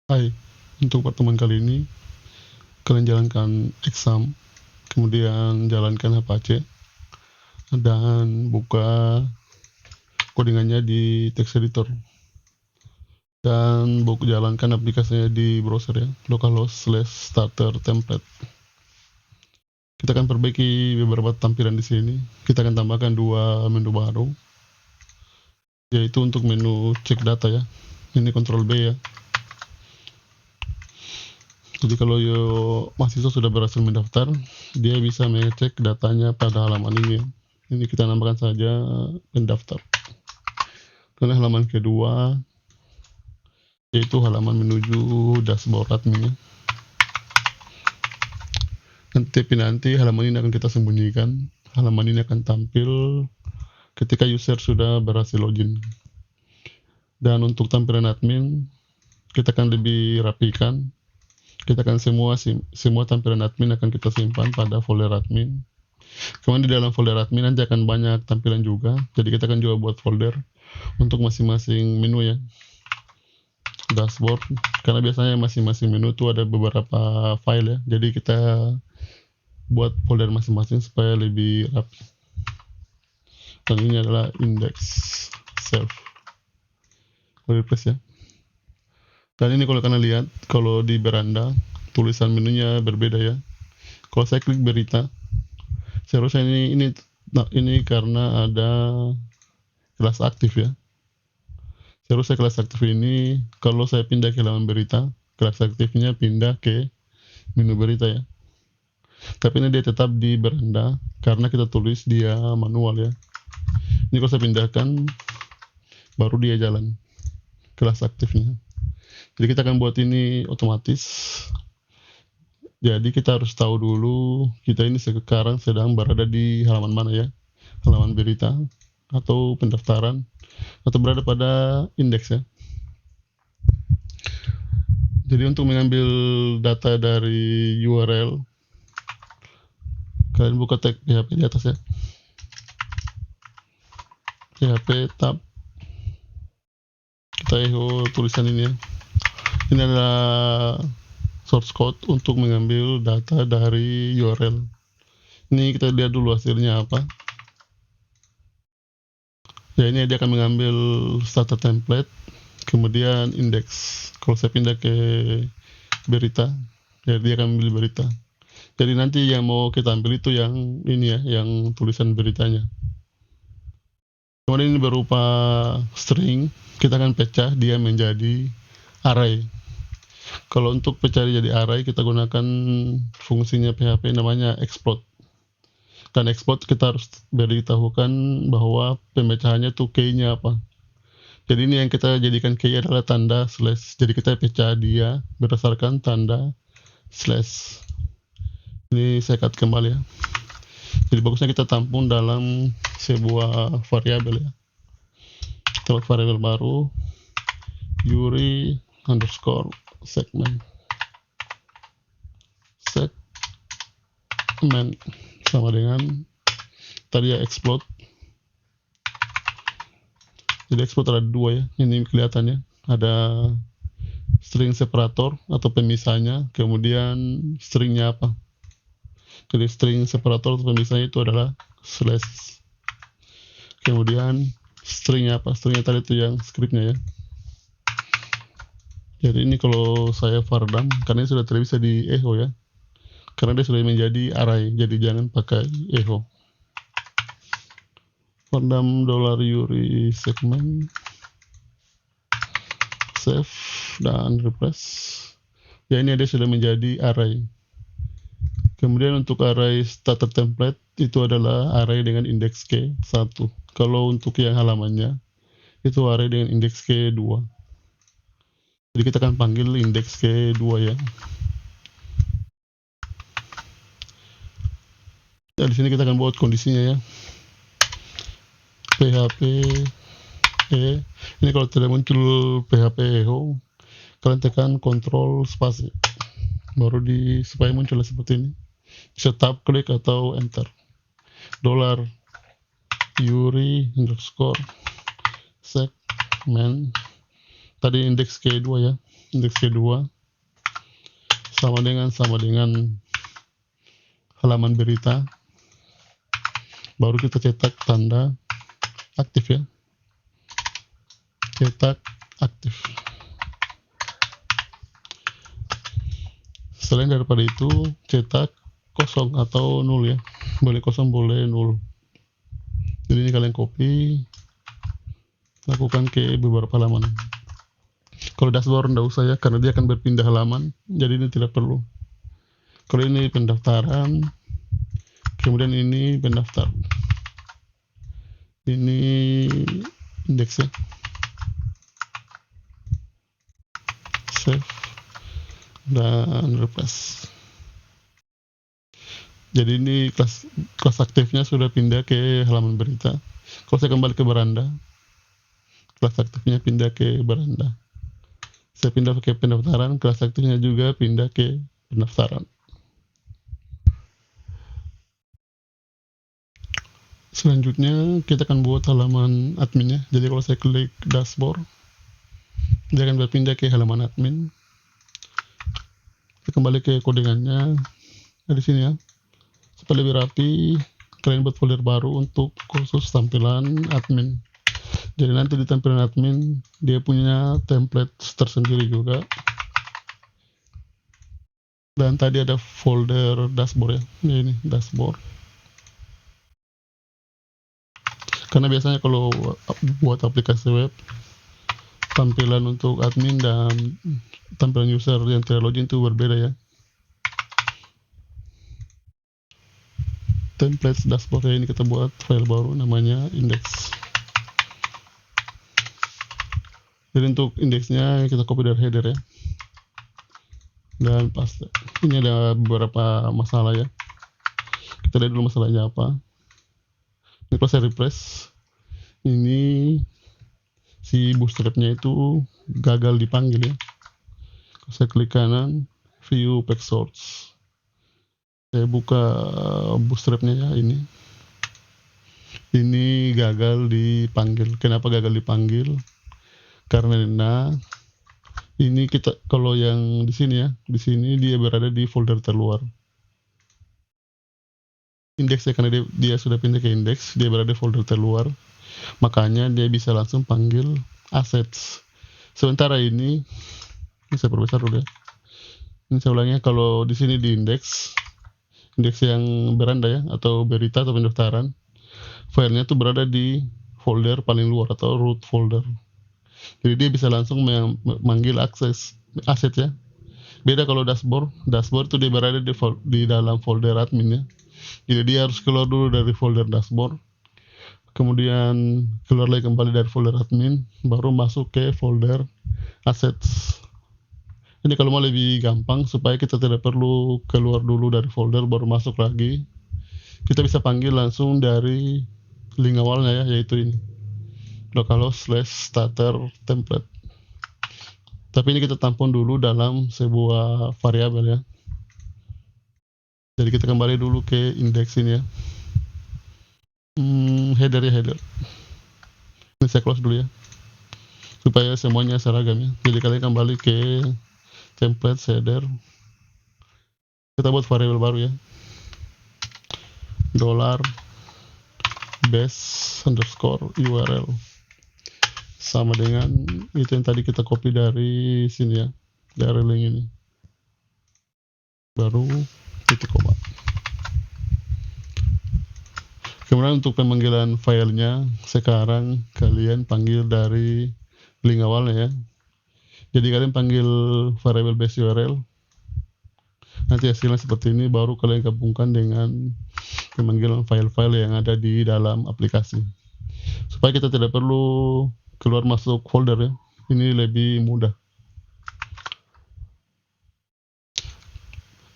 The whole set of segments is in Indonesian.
Hai, untuk pertemuan kali ini kalian jalankan exam, kemudian jalankan Apache dan buka codingannya di text editor dan jalankan aplikasinya di browser ya, localhost/starter template. Kita akan perbaiki beberapa tampilan di sini. Kita akan tambahkan 2 menu baru, yaitu untuk menu cek data ya. Ini Ctrl B ya. Jadi kalau mahasiswa sudah berhasil mendaftar, dia bisa mengecek datanya pada halaman ini ya. Ini kita nambahkan saja mendaftar. Kemudian halaman kedua, yaitu halaman menuju dashboard admin ya. Nanti halaman ini akan kita sembunyikan. Halaman ini akan tampil ketika user sudah berhasil login. Dan untuk tampilan admin, kita akan lebih rapikan. Kita akan semua tampilan admin akan kita simpan pada folder admin. Kemudian di dalam folder admin nanti akan banyak tampilan juga. Jadi kita akan juga buat folder untuk masing-masing menu ya. Dashboard, karena biasanya masing-masing menu itu ada beberapa file ya. Jadi kita buat folder masing-masing supaya lebih rapi. Dan ini adalah index save. Refresh ya. Dan ini kalau kalian lihat, kalau di beranda tulisan menunya berbeda ya. Kalau saya klik berita, seharusnya ini karena ada kelas aktif ya. Seharusnya kelas aktif ini kalau saya pindah ke halaman berita, kelas aktifnya pindah ke menu berita ya. Tapi ini dia tetap di beranda karena kita tulis dia manual ya. Ini kalau saya pindahkan, baru dia jalan kelas aktifnya. Jadi kita akan buat ini otomatis. Jadi kita harus tahu dulu kita ini sekarang sedang berada di halaman mana ya. Halaman berita atau pendaftaran atau berada pada indeks ya. Jadi untuk mengambil data dari URL, kalian buka tag PHP di atas ya. PHP tab, kita echo tulisan ini ya. Ini adalah source code untuk mengambil data dari URL. Ini kita lihat dulu hasilnya apa. Ya, ini dia akan mengambil starter template, kemudian indeks. Kalau saya pindah ke berita, ya dia akan ambil berita. Jadi nanti yang mau kita ambil itu yang ini ya, yang tulisan beritanya. Kemudian ini berupa string, kita akan pecah dia menjadi array. Kalau untuk pecah jadi array, kita gunakan fungsinya PHP namanya exploit. Dan exploit kita harus beritahukan bahwa pemecahannya tuh key-nya apa. Jadi ini yang kita jadikan key adalah tanda slash. Jadi kita pecah dia berdasarkan tanda slash. Ini saya cut kembali ya. Jadi bagusnya kita tampung dalam sebuah variabel ya. Kita buat variabel baru, Yuri underscore segment sama dengan tadi ya exploit. Jadi exploit ada dua ya, ini kelihatannya ada string separator atau pemisahnya, kemudian stringnya apa. Jadi string separator atau pemisahnya itu adalah slash, kemudian stringnya apa, stringnya tadi itu yang scriptnya ya. Jadi ini kalau saya vardam, karena ini sudah tidak bisa di echo ya, karena dia sudah menjadi array, jadi jangan pakai echo. Vardam $Yuri segment, save dan refresh. Ya, ini dia sudah menjadi array. Kemudian untuk array starter template itu adalah array dengan indeks K1. Kalau untuk yang halamannya itu array dengan indeks K2. Jadi kita akan panggil indeks K2 ya. Ya, di sini kita akan buat kondisinya ya. PHP ini kalau tidak muncul PHP echo, kalian tekan Ctrl spasi baru supaya muncul seperti ini. Bisa tab klik atau enter. $Yuri underscore segment tadi indeks K2 ya, indeks K2 sama dengan halaman berita, baru kita cetak tanda aktif ya, cetak aktif. Selain daripada itu, cetak kosong atau nol ya, boleh kosong boleh nol. Jadi ini kalian copy, lakukan ke beberapa halaman. Kalau dashboard enggak usah ya, karena dia akan berpindah halaman, jadi ini tidak perlu. Kalau ini pendaftaran, kemudian ini pendaftar, ini indeksnya, save dan replace. Jadi ini kelas aktifnya sudah pindah ke halaman berita. Kalau saya kembali ke beranda, kelas aktifnya pindah ke beranda. Saya pindah ke pendaftaran, kelas aktifnya juga pindah ke pendaftaran. Selanjutnya kita akan buat halaman adminnya. Jadi kalau saya klik dashboard, dia akan berpindah ke halaman admin. Kita kembali ke codingannya. Nah, di sini ya, supaya lebih rapi, kalian buat folder baru untuk khusus tampilan admin. Jadi nanti di tampilan admin dia punya template tersendiri juga. Dan tadi ada folder dashboard ya, ini dashboard. Karena biasanya kalau buat aplikasi web, tampilan untuk admin dan tampilan user yang tidak login itu berbeda ya. Template dashboard ini kita buat file baru namanya index. Jadi untuk indeksnya kita copy dari header ya, dan paste. Ini ada beberapa masalah ya, kita lihat dulu masalahnya apa. Ini kalau saya refresh, ini si bootstrapnya itu gagal dipanggil ya. Kalau saya klik kanan, view page source, saya buka bootstrapnya ya, ini gagal dipanggil. Kenapa gagal dipanggil? Karena ini kita, kalau yang di sini ya, di sini dia berada di folder terluar. Indeks ya, karena dia sudah pindah ke indeks, dia berada di folder terluar, makanya dia bisa langsung panggil assets. Sementara ini saya perbesar dulu ya. Ini saya ulangnya, kalau di sini di indeks yang beranda ya, atau berita atau pendaftaran, filenya tuh berada di folder paling luar atau root folder. Jadi dia bisa langsung memanggil aset ya. Beda kalau dashboard tuh dia berada di dalam folder admin ya. Jadi dia harus keluar dulu dari folder dashboard, kemudian keluar lagi kembali dari folder admin, baru masuk ke folder assets. Ini kalau mau lebih gampang, supaya kita tidak perlu keluar dulu dari folder baru masuk lagi, kita bisa panggil langsung dari link awalnya ya, yaitu ini localhost/starter template. Tapi ini kita tampung dulu dalam sebuah variabel ya. Jadi kita kembali dulu ke indeks ini ya. Header ya, header. Ini saya close dulu ya, supaya semuanya seragam ya. Jadi kalian kembali ke template header. Kita buat variabel baru ya. $base_URL sama dengan itu yang tadi kita copy dari sini ya, dari link ini, baru titik koma. Kemudian untuk pemanggilan filenya, sekarang kalian panggil dari link awalnya ya. Jadi kalian panggil variable base URL, nanti hasilnya seperti ini, baru kalian gabungkan dengan pemanggilan file-file yang ada di dalam aplikasi, supaya kita tidak perlu keluar masuk folder ya. Ini lebih mudah.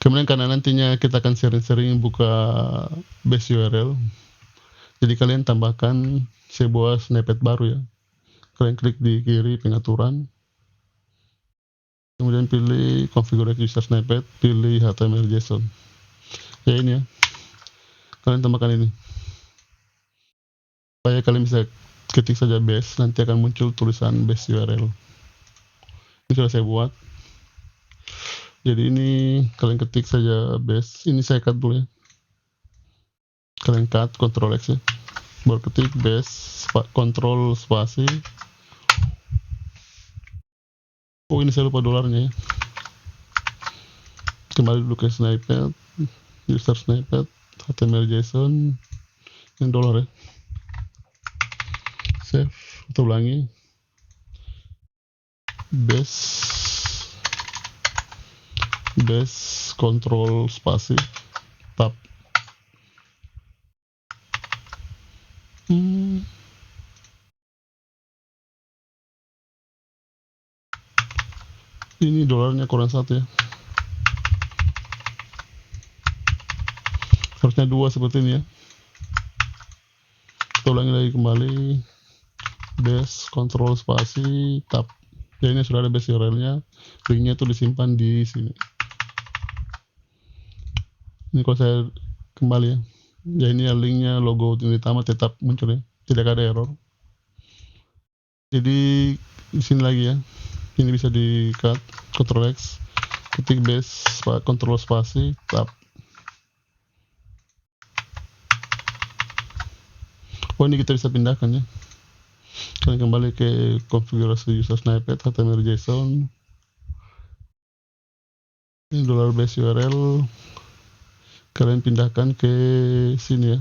Kemudian karena nantinya kita akan sering-sering buka base URL, jadi kalian tambahkan sebuah snippet baru ya. Kalian klik di kiri pengaturan, kemudian pilih configure user snippet, pilih HTML JSON ya, ini ya, kalian tambahkan ini supaya kalian bisa ketik saja base, nanti akan muncul tulisan base URL. Ini sudah saya buat. Jadi ini kalian ketik saja base. Ini saya cut dulu ya. Kalian cut Ctrl X ya. Baru ketik base Ctrl spasi. Oh, ini saya lupa dolarnya ya. Kembali dulu ke snippet, user snippet, HTML JSON, yang dolar ya. Save, kita ulangi. Base Ctrl spasi tab. Ini dolarnya kurang 1 ya. Harusnya 2 seperti ini ya. Kita ulangi lagi kembali. Base Ctrl spasi tab. Ya, ini sudah ada base URL-nya. Linknya itu disimpan di sini. Ini kalau saya kembali ya. Ya, ini ya linknya, logo utama tetap muncul ya. Tidak ada error. Jadi di sini lagi ya. Ini bisa di cut Ctrl X, ketik base Ctrl spasi tab. Oh, ini kita bisa pindahkan ya. Kalian kembali ke konfigurasi user snippet HTML JSON. Ini dollar base URL. Kalian pindahkan ke sini ya.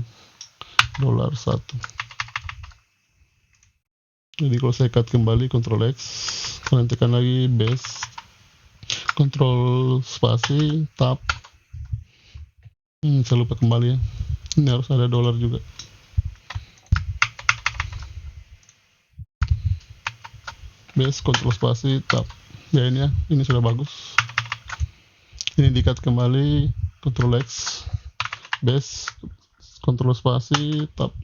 $1. Jadi kalau saya cut kembali Ctrl X, kalian tekan lagi base Ctrl spasi tab. Saya lupa kembali ya. Ini harus ada dolar juga. Base Ctrl spasi tab. Ya, ini ya, ini sudah bagus. Ini di cut kembali Ctrl X, base Ctrl spasi tab.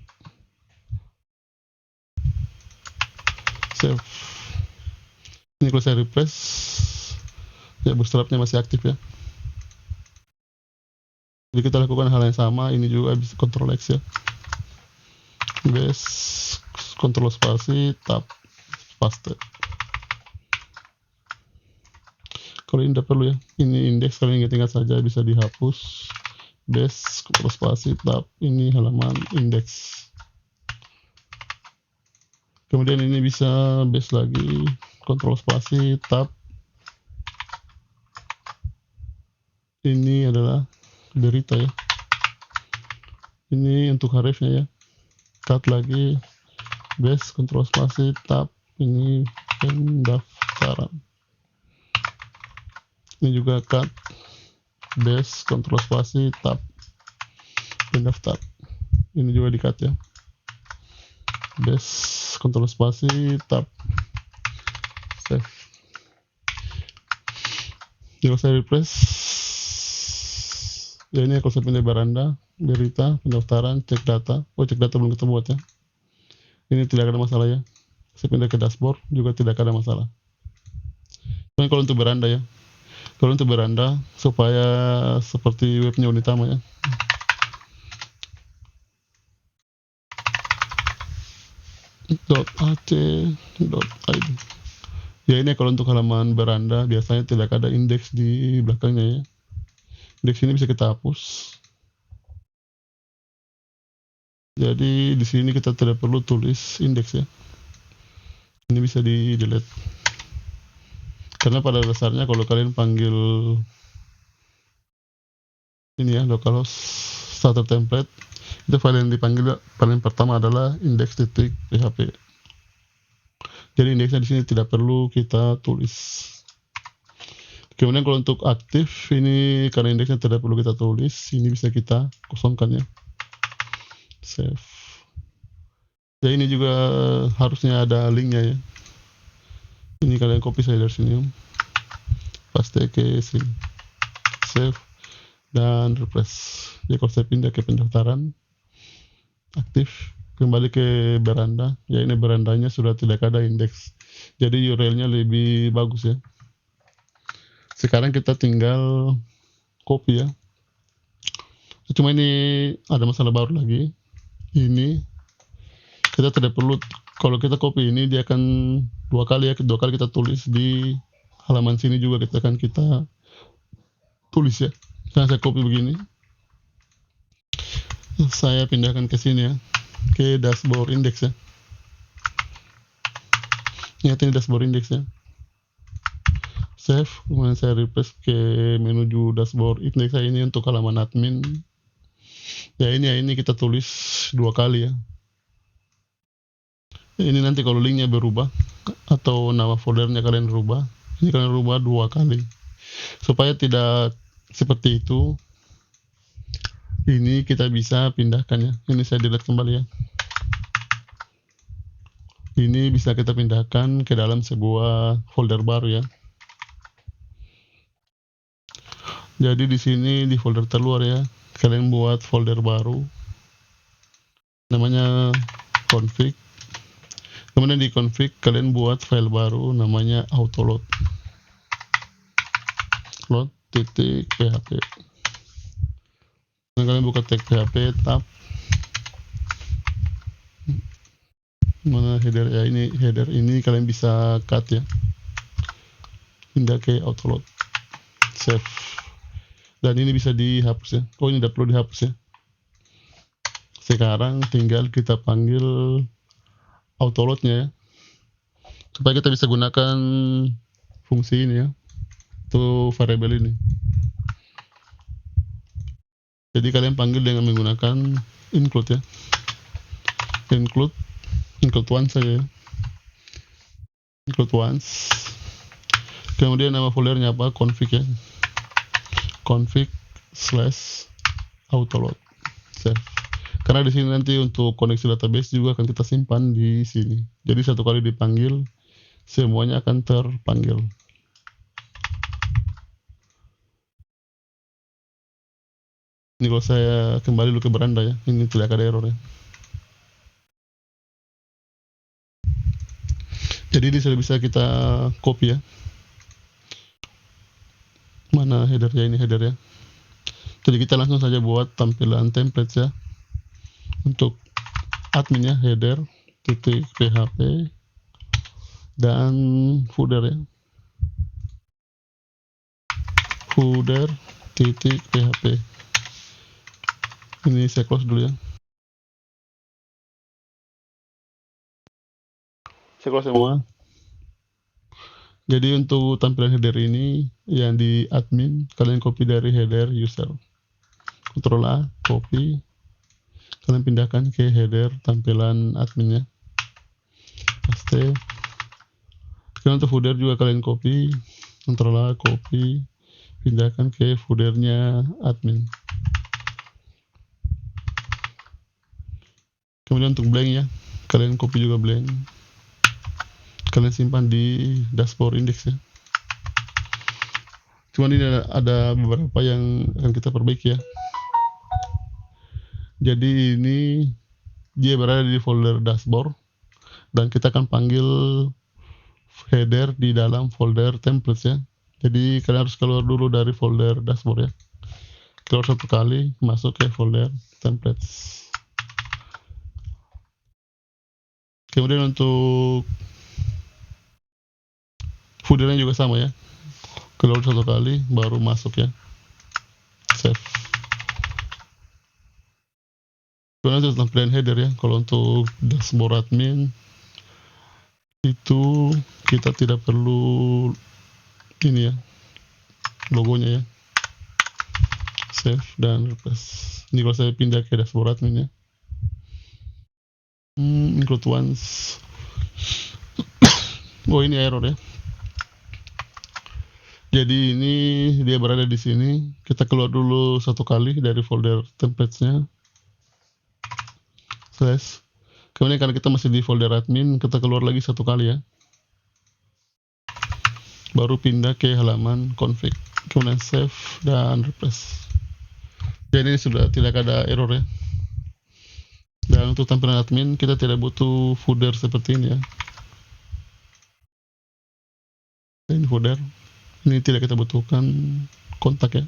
Save. Ini kalau saya refresh, ya bootstrapnya masih aktif ya. Jadi kita lakukan hal yang sama. Ini juga bisa Ctrl X ya. Base Ctrl spasi tab, paste. Kalau ini tidak perlu ya. Ini indeks, kalian ingat-ingat saja, bisa dihapus. Base Ctrl spasi tab. Ini halaman indeks. Kemudian ini bisa base lagi, Ctrl spasi tab. Ini adalah berita ya. Ini untuk hrefnya ya. Cut lagi, base Ctrl spasi tab. Ini pendaftaran. Ini juga cut, base Ctrl spasi tab, pendaftar. Ini juga di cut ya. Base Ctrl spasi tab, save. Jadi saya refresh. Ya, ini kalau saya pindah beranda, berita, pendaftaran, cek data. Oh, cek data belum kita buat ya. Ini tidak ada masalah ya. Saya pindah ke dashboard juga tidak ada masalah. Tapi kalau untuk beranda ya. Kalau untuk beranda supaya seperti webnya Unitama ya. .ac.id. Ya, ini kalau untuk halaman beranda biasanya tidak ada indeks di belakangnya ya. Indeks ini bisa kita hapus. Jadi di sini kita tidak perlu tulis indeks ya. Ini bisa di delete. Karena pada dasarnya kalau kalian panggil ini ya, localhost starter template, itu file yang dipanggil paling pertama adalah index.php. Jadi indeksnya di sini tidak perlu kita tulis. Kemudian kalau untuk aktif ini, karena indeksnya tidak perlu kita tulis, ini bisa kita kosongkan ya. Save. Ya, ini juga harusnya ada linknya ya. Ini kalian copy saya dari sini, paste ke sini, save dan refresh. Jadi kalau saya pindah ke pendaftaran, aktif, kembali ke beranda. Ya, ini berandanya sudah tidak ada indeks. Jadi URL-nya lebih bagus ya. Sekarang kita tinggal copy ya. Cuma ini ada masalah baru lagi. Ini kita tidak perlu, kalau kita copy ini dia akan dua kali kita tulis di halaman sini juga kita tulis ya. Nah, saya copy begini, saya pindahkan ke sini ya, ke dashboard index ya. Ingat ini dashboard index ya. Save, kemudian saya replace ke menuju dashboard index saya ini untuk halaman admin. Ya ini kita tulis 2 kali ya. Ini nanti kalau linknya berubah atau nama foldernya kalian rubah, ini kalian rubah 2 kali supaya tidak seperti itu. Ini kita bisa pindahkan ya. Ini saya delete kembali ya. Ini bisa kita pindahkan ke dalam sebuah folder baru ya. Jadi di sini di folder terluar ya, kalian buat folder baru namanya config. Kemudian di config kalian buat file baru namanya autoload. load.php. Dan kalian buka tag php tab. Mana header ya, ini header ini kalian bisa cut ya. Pindah ke autoload. Save. Dan ini bisa dihapus ya. Oh, ini tidak perlu dihapus ya. Sekarang tinggal kita panggil autoloadnya ya, supaya kita bisa gunakan fungsi ini ya, untuk variabel ini. Jadi kalian panggil dengan menggunakan include ya, include once saja ya. Include once. Kemudian nama foldernya apa? Config ya, config/autoload. Save. Karena di sini nanti untuk koneksi database juga akan kita simpan di sini. Jadi satu kali dipanggil, semuanya akan terpanggil. Ini kalau saya kembali dulu ke beranda ya, ini tidak ada error ya. Jadi ini sudah bisa kita copy ya. Mana headernya, ini header ya. Jadi kita langsung saja buat tampilan template ya. Untuk admin ya, header .php dan footer ya, footer.php. Ini saya close dulu ya. Saya close semua. Jadi untuk tampilan header ini yang di admin, kalian copy dari header user. Ctrl A, copy. Kalian pindahkan ke header tampilan adminnya. Paste. Kemudian untuk footer juga kalian copy. Ctrl A, copy. Pindahkan ke footernya admin. Kemudian untuk blank ya, kalian copy juga blank. Kalian simpan di dashboard index ya. Cuman ini ada beberapa yang akan kita perbaiki ya. Jadi ini dia berada di folder dashboard dan kita akan panggil header di dalam folder templates ya. Jadi kalian harus keluar dulu dari folder dashboard ya. Keluar satu kali, masuk ke folder templates. Kemudian untuk footernya juga sama ya. Keluar satu kali, baru masuk ya. Save. Kemudian untuk tampilan header ya. Kalau untuk dashboard admin itu kita tidak perlu ini ya, logonya ya. Save dan replace. Ini kalau saya pindah ke dashboard admin ya. Include once. Oh, ini error ya. Jadi ini dia berada di sini. Kita keluar dulu satu kali dari folder templates-nya. Slash. Kemudian karena kita masih di folder admin, kita keluar lagi satu kali ya. Baru pindah ke halaman config. Kemudian save dan replace. Jadi ini sudah tidak ada error ya. Dan untuk tampilan admin kita tidak butuh footer seperti ini ya. Ini footer. Ini tidak kita butuhkan kontak ya.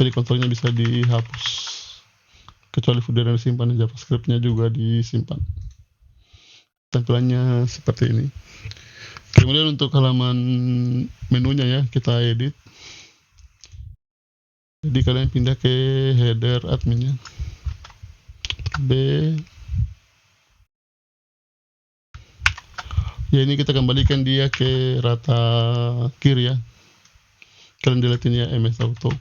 Jadi kontrolnya bisa dihapus. Kecuali footer yang disimpan, JavaScript-nya juga disimpan. Tampilannya seperti ini. Kemudian untuk halaman menunya ya, kita edit. Jadi kalian pindah ke header adminnya, B. Ya ini kita kembalikan dia ke rata kiri ya. Kalian deletein ya MS Auto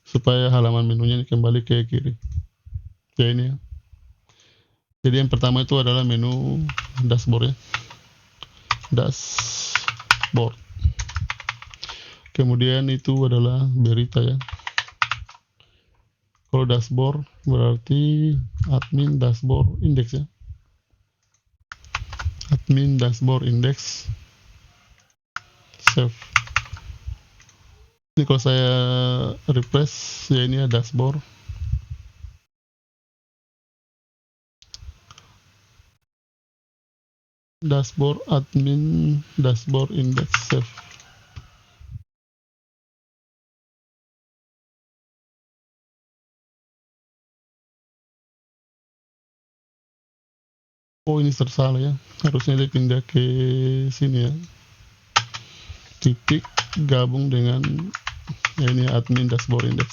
supaya halaman menunya ini kembali ke kiri. Ya ini ya. Jadi yang pertama itu adalah menu dashboard ya. Dashboard. Kemudian itu adalah berita ya. Kalau dashboard berarti admin dashboard index ya. Admin dashboard index. Save. Ini kalau saya refresh ya, ini ya dashboard. Dashboard admin dashboard index save. Oh ini tersalah ya, harusnya dia pindah ke sini ya, titik gabung dengan ya ini admin dashboard index.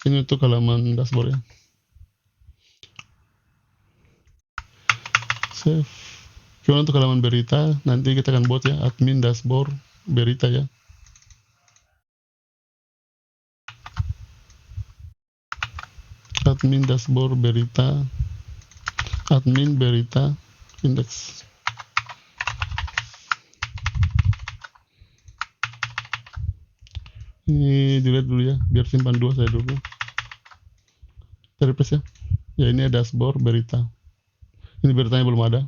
Ini untuk halaman dashboard ya. Save. Kemudian untuk halaman berita nanti kita akan buat ya admin dashboard berita ya. Admin dashboard berita, admin berita index. Ini dilihat dulu ya, biar simpan dua saya dulu. Refresh ya. Ya ini ada dashboard berita. Ini beritanya belum ada.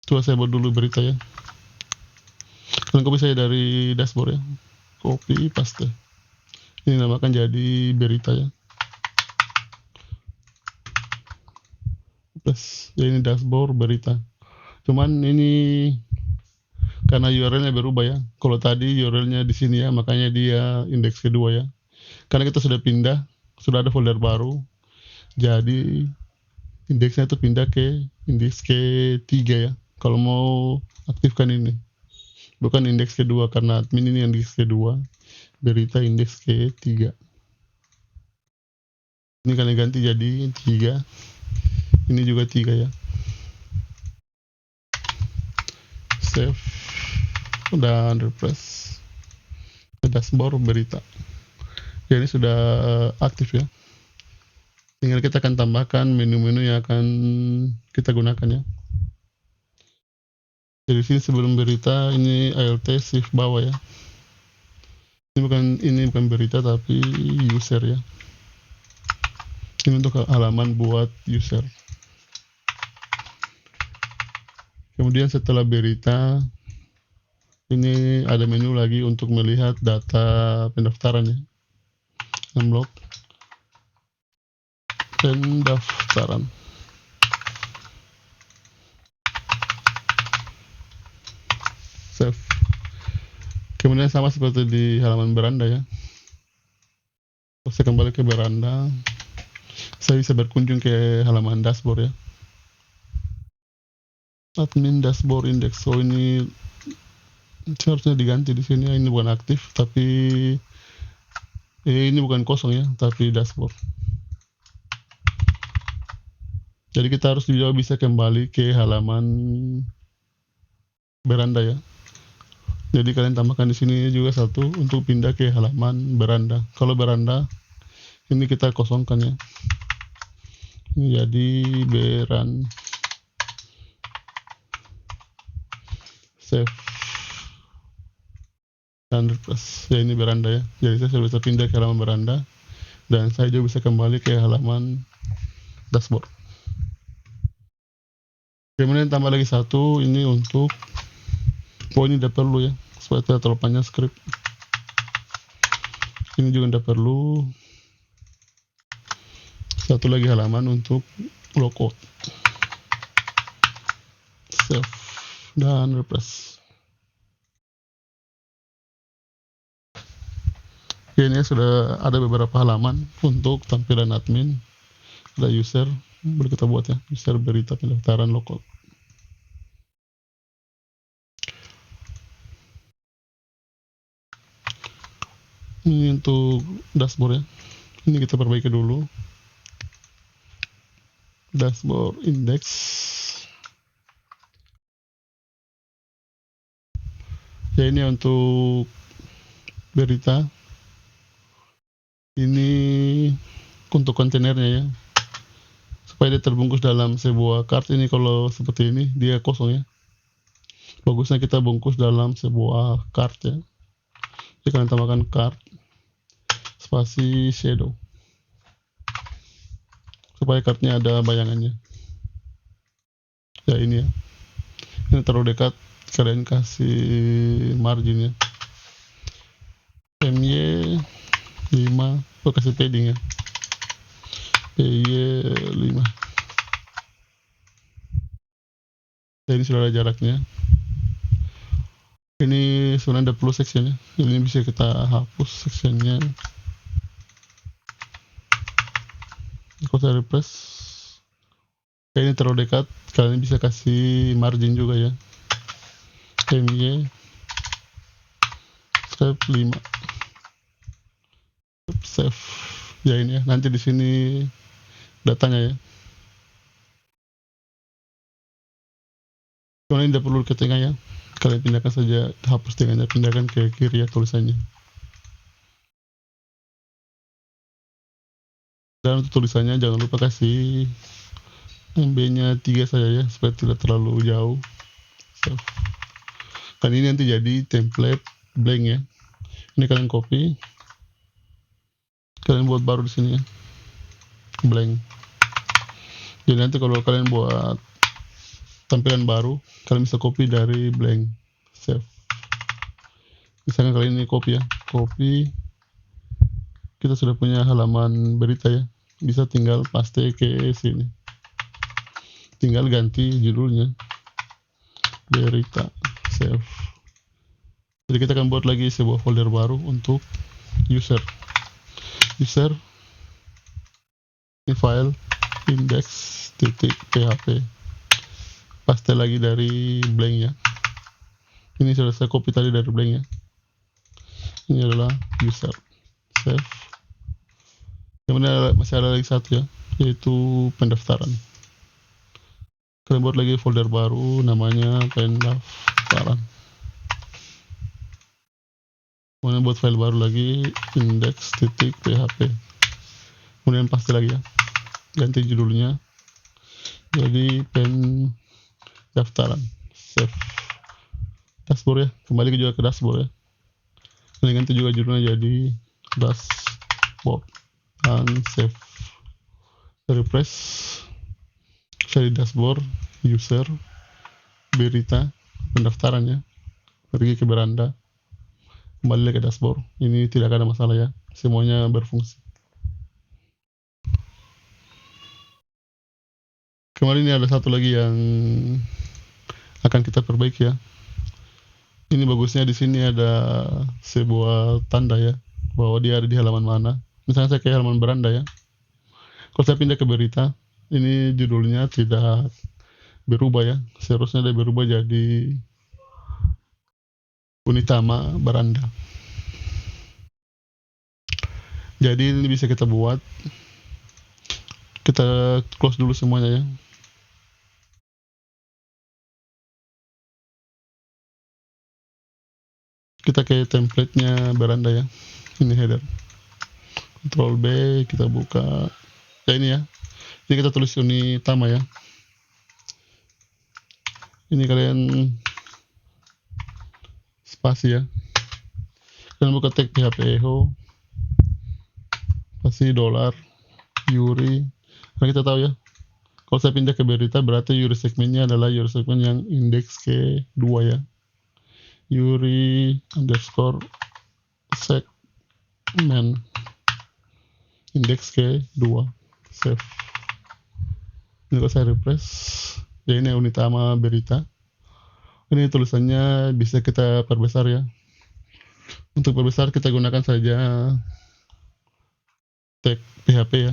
Coba saya buat dulu berita ya. Kalian copy saya dari dashboard ya. Copy paste. Ini namakan jadi berita ya. Plus ya ini dashboard berita. Cuman ini karena URL-nya berubah ya. Kalau tadi URL-nya di sini ya, makanya dia indeks kedua ya. Karena kita sudah pindah, sudah ada folder baru. Jadi indeksnya itu pindah ke indeks ketiga ya. Kalau mau aktifkan ini. Bukan indeks kedua karena admin ini indeks kedua. Berita indeks ketiga. Ini kalian ganti jadi 3. Ini juga 3 ya. Save dan refresh. Dashboard berita. Ya ini sudah aktif ya. Tinggal kita akan tambahkan menu-menu yang akan kita gunakan ya. Jadi sini sebelum berita ini alt shift bawah ya. Ini bukan berita tapi user ya. Ini untuk halaman buat user. Kemudian setelah berita ini ada menu lagi untuk melihat data pendaftaran ya. Unlock pendaftaran. Save. Kemudian sama seperti di halaman beranda ya. Saya kembali ke beranda. Saya bisa berkunjung ke halaman dashboard ya. Admin dashboard index. So ini seharusnya diganti di sini. Ini bukan aktif, tapi ini bukan kosong ya, tapi dashboard. Jadi kita harus juga bisa kembali ke halaman beranda ya. Jadi kalian tambahkan di sini juga satu untuk pindah ke halaman beranda. Kalau beranda ini kita kosongkan ya. Ini jadi beranda. Save dan refresh. Ya ini beranda ya. Jadi saya sudah bisa pindah ke halaman beranda dan saya juga bisa kembali ke halaman dashboard. Kemudian tambah lagi satu ini untuk ini tidak perlu ya, supaya tidak terlalu panjang script. Ini juga tidak perlu. Satu lagi halaman untuk logout. Save dan refresh. Ya, ini sudah ada beberapa halaman untuk tampilan admin. Ada user, boleh kita buat ya, user berita pendaftaran logout. Ini untuk dashboard ya. Ini kita perbaiki dulu. Dashboard index. Ya ini untuk berita. Ini untuk kontainernya ya. Supaya dia terbungkus dalam sebuah card. Ini kalau seperti ini dia kosong ya. Bagusnya kita bungkus dalam sebuah card ya. Jadi kalian tambahkan card spasi shadow supaya cardnya ada bayangannya. Ya ini ya. Ini terlalu dekat, kalian kasih margin ya. MY 5, kasih padding ya. PY 5. Ya, ini sudah ada jaraknya. Ini sebenarnya ada plus section ya. Ini bisa kita hapus sectionnya. Kalau saya refresh, ini terlalu dekat, kalian bisa kasih margin juga ya. MY step 5. Save. Ya ini ya. Nanti di sini datanya ya. Kalau ini tidak perlu ke tengah ya. Kalian pindahkan saja, hapus tengahnya, pindahkan ke kiri ya tulisannya. Dan untuk tulisannya jangan lupa kasih MB-nya 3 saja ya, supaya tidak terlalu jauh. Save. Kan ini nanti jadi template blank ya. Ini kalian copy, kalian buat baru di sini ya, blank. Jadi nanti kalau kalian buat tampilan baru, kalian bisa copy dari blank. Save. Misalkan kalian ini copy ya, copy. Kita sudah punya halaman berita ya. Bisa tinggal paste ke sini. Tinggal ganti judulnya. Berita. Save. Jadi kita akan buat lagi sebuah folder baru untuk user. User. Ini file index.php. Paste lagi dari blank ya. Ini sudah saya copy tadi dari blank ya. Ini adalah user. Save. Kemudian masih ada lagi satu ya, yaitu pendaftaran. Kalian buat lagi folder baru namanya pendaftaran. Kemudian buat file baru lagi index.php. Kemudian paste lagi ya, ganti judulnya jadi pendaftaran. Save. Dashboard ya, kembali juga ke dashboard ya. Kalian ganti juga judulnya jadi dashboard dan save. Refresh. Cari dashboard, user, berita, pendaftarannya, pergi ke beranda, kembali ke dashboard. Ini tidak ada masalah ya, semuanya berfungsi. Kemarin ini ada satu lagi yang akan kita perbaiki ya. Ini bagusnya di sini ada sebuah tanda ya, bahwa dia ada di halaman mana. Misalnya saya ke halaman beranda ya. Kalau saya pindah ke berita, ini judulnya tidak berubah ya. Seharusnya dia berubah jadi Unitama Beranda. Jadi ini bisa kita buat. Kita close dulu semuanya ya. Kita ke template-nya beranda ya. Ini header. Ctrl B, kita buka. Ya ini ya. Ini kita tulis Unitama ya. Ini kalian spasi ya. Kalian buka tag PHP echo. Spasi $, Yuri. Karena kita tahu ya. Kalau saya pindah ke berita, berarti Yuri segmennya adalah Yuri segmen yang indeks ke 2 ya. Yuri underscore segmen indeks ke 2. Save. Ini kalau saya refresh, ya ini Unitama berita. Ini tulisannya bisa kita perbesar ya. Untuk perbesar kita gunakan saja tag PHP ya.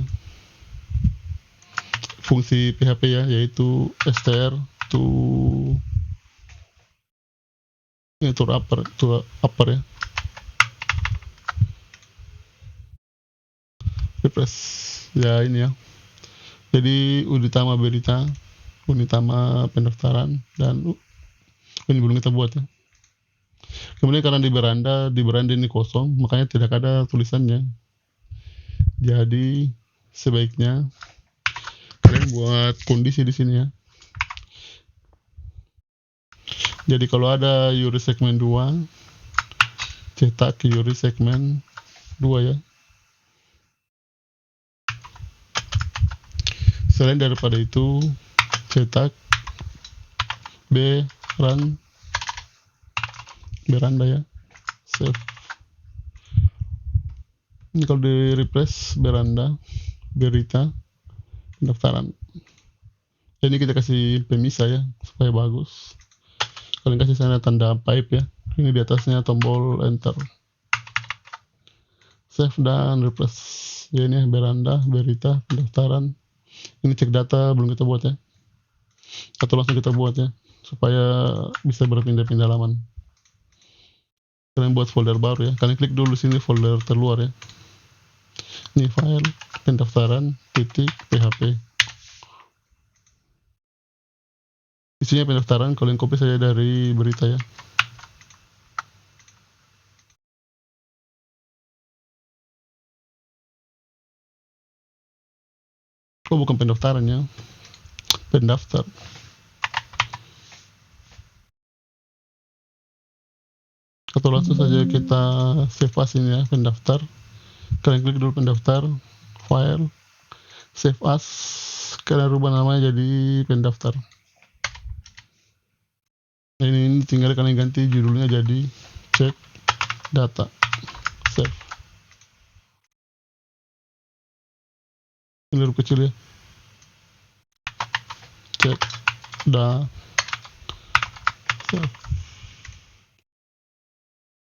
Fungsi PHP ya, yaitu str to upper ya. refresh ya. Ini ya, jadi Unitama berita, Unitama pendaftaran, dan ini belum kita buat ya. Kemudian karena di beranda ini kosong, makanya tidak ada tulisannya. Jadi sebaiknya kalian buat kondisi di sini ya. Jadi kalau ada URI segmen 2, cetak URI segmen 2 ya. Selain daripada itu, cetak beranda ya. Save. Ini kalau di refresh beranda, berita, pendaftaran. Ini kita kasih pemisah ya, supaya bagus. Kalian kasih sana tanda pipe ya. Ini di atasnya tombol enter. Save dan refresh. Ya ini beranda, berita, pendaftaran. Ini cek data belum kita buat ya. Atau langsung kita buat ya, supaya bisa berpindah-pindah halaman. Kalian buat folder baru ya. Kalian klik dulu sini folder terluar ya. Ini file pendaftaran .php. Isinya pendaftaran, kalian copy saja dari berita ya. Oh bukan pendaftaran ya, pendaftar. Atau langsung saja kita save as ini ya, pendaftar. Kalian klik dulu pendaftar, file, save as. Kalian rubah namanya jadi pendaftar. Nah, ini tinggal kalian ganti judulnya jadi cek data. Save. Ini huruf kecil ya. Cek data. Save.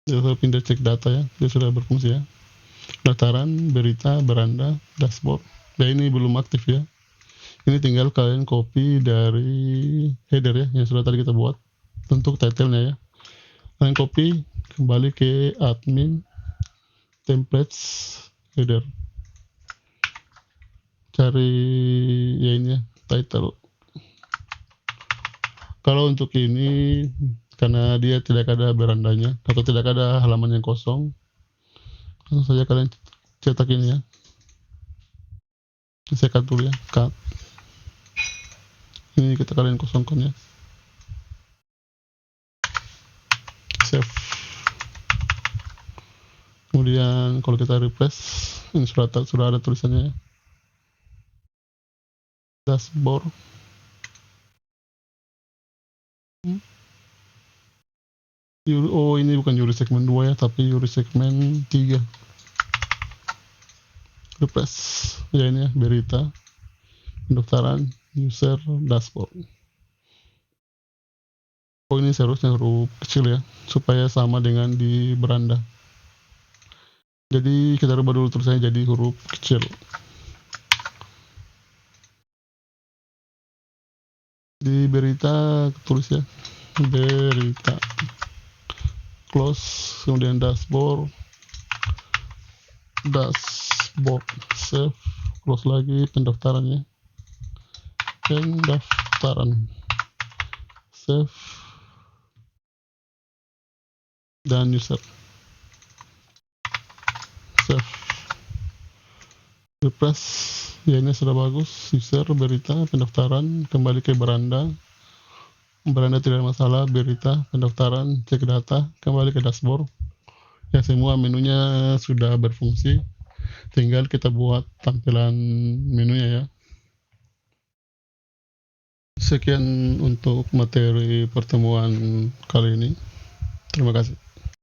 Dia sudah pindah cek data ya, dia sudah berfungsi ya. Daftaran, berita, beranda, dashboard. Nah ini belum aktif ya. Ini tinggal kalian copy dari header ya, yang sudah tadi kita buat untuk title-nya ya. Kalian copy, kembali ke admin, templates, header. Cari ya ini ya, title. Kalau untuk ini, karena dia tidak ada berandanya, atau tidak ada halaman yang kosong, langsung saja kalian cetak ini ya. Saya cut dulu ya, cut. Ini kita kalian kosongkan ya. Save. Kemudian kalau kita refresh, ini sudah ada tulisannya ya. Dashboard. Oh ini bukan URI segmen 2 ya, tapi URI segmen 3. Refresh. Ya ini ya, berita, pendaftaran, user, dashboard. Oh ini seharusnya huruf kecil ya, supaya sama dengan di beranda. Jadi kita rubah dulu tulisannya jadi huruf kecil. Di berita tulis ya, berita. Close, kemudian dashboard, save, close lagi, pendaftarannya, pendaftaran, save, dan user, save, refresh. Ya ini sudah bagus, user, berita, pendaftaran, kembali ke beranda tidak ada masalah, berita, pendaftaran, cek data, kembali ke dashboard. Ya semua menunya sudah berfungsi, tinggal kita buat tampilan menunya ya. Sekian untuk materi pertemuan kali ini. Terima kasih.